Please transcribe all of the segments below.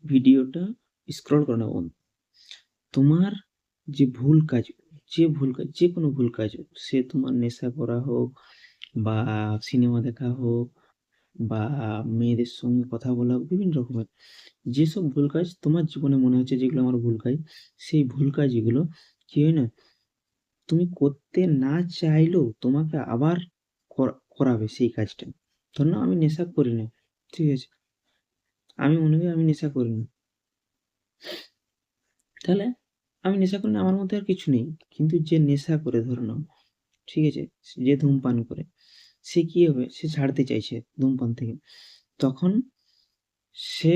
ভিডিওটা স্ক্রল করো না বন্ধু। তোমার যে ভুল কাজ, যে কোনো ভুল কাজ হোক, সে তোমার নেশা করা হোক বা সিনেমা দেখা হোক বা মেয়েদের সঙ্গে কথা বলা হোক, বিভিন্ন রকমের যেসব ভুল কাজ তোমার জীবনে মনে হচ্ছে যেগুলো আমার ভুল কাজ, সেই ভুল কাজগুলো কি হয় না, তুমি করতে না চাইলেও তোমাকে আবার করাবে সেই কাজটা। ধর না, আমি নেশা করি না, ঠিক আছে, আমি মনে করি আমি নেশা করি না, তাহলে আমি নেশা করি না, আমার মধ্যে আর কিছু নেই। কিন্তু যে নেশা করে, ধরে নাও, ঠিক আছে, যে ধূমপান করে, সে কি হবে, সে ছাড়তে চাইছে ধূমপান থেকে, তখন সে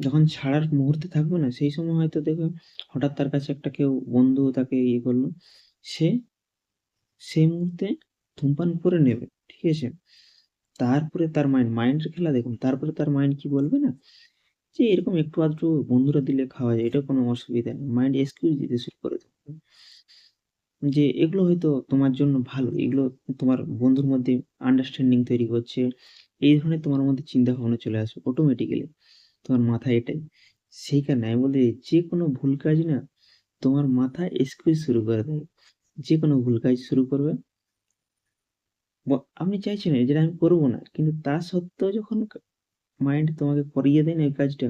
যখন ছাড়ার মুহূর্তে থাকবে না, সেই সময় হয়তো দেখবে হঠাৎ তার কাছে একটা কেউ বন্ধু তাকে ইয়ে করলো, সে সেই মুহূর্তে ধূমপান করে নেবে, ঠিক আছে। তারপরে তার মাইন্ডের খেলা দেখুন, তারপরে তার মাইন্ড কি বলবে না, যে এরকম একটু আধটু বন্ধুরা দিলে খাওয়া যায়, এটা কোনো অসুবিধা নেই, মাইন্ড এক্সকিউজ দিতে শুরু করে দেবে, যে এগুলো হয়তো তোমার জন্য ভালো, এগুলো তোমার বন্ধুর মধ্যে আন্ডারস্ট্যান্ডিং তৈরি করছে, এই ধরনের তোমার মধ্যে চিন্তা ভাবনা চলে আসবে অটোমেটিক্যালি তোমার মাথায় এটাই। সেই কারণে আমি বলি, যে কোনো ভুল কাজ না তোমার মাথায় এক্সকিউজ শুরু করে দেয়, যে কোনো ভুল কাজ শুরু করবে, আপনি চাইছেন যেটা আমি করবো না, কিন্তু তা সত্ত্বেও যখন মাইন্ড তোমাকে করিয়ে দেয় না এই কাজটা,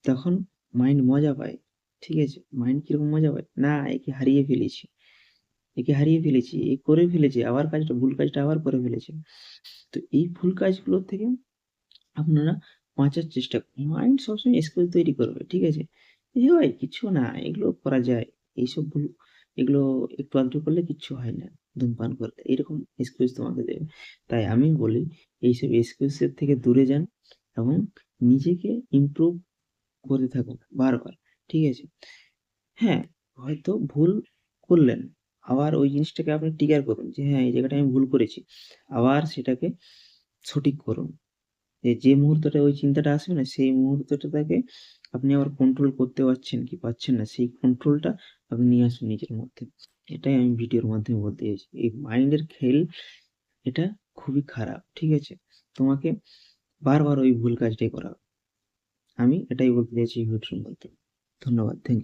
তখন মাইন্ড মজা পায়, ঠিক আছে। মাইন্ড কিরকম মজা পায় না, একে হারিয়ে ফেলেছি, এ করে ফেলেছি, আবার কাজটা, ভুল কাজটা আবার করে ফেলেছে। তো এই ভুল কাজগুলোর থেকে আপনারা বাঁচার চেষ্টা করুন। মাইন্ড সবসময় এক্সকিউজ তৈরি করবে, ঠিক আছে? এ ভাই কিছু না, এগুলো করা যায়। এইসব ভুল, এগুলো একটু আধটু করলে কিচ্ছু হয় না ধূমপান করলে। এরকম এক্সকিউজ তোমাকে দেবে। তাই আমি বলি, এইসব এক্সকিউজের থেকে দূরে যান এবং নিজেকে ইমপ্রুভ করতে থাকুন বারবার, ঠিক আছে? হ্যাঁ, হয়তো ভুল করলেন। আবার ওই জিনিসটাকে আপনি ট্রিগার করুন যে হ্যাঁ, এই জায়গাটায় আমি ভুল করেছি। আবার সেটাকে সঠিক করুন। যে মুহূর্তটা ওই চিন্তাটা আসবে না, সেই মুহূর্তটাকে আপনি আবার কন্ট্রোল করতে পারছেন কি পারছেন না, সেই কন্ট্রোলটা আপনি নিয়ে আসুন নিজের মধ্যে। এটাই আমি ভিডিওর মাধ্যমে বলতে চাইছি। এই মাইন্ডের খেল, এটা খুবই খারাপ, ঠিক আছে? তোমাকে বারবার ওই ভুল কাজটাই করা হবে। আমি এটাই বলতে চাইছি এই ভিডিওর মধ্যে। ধন্যবাদ। Thank you.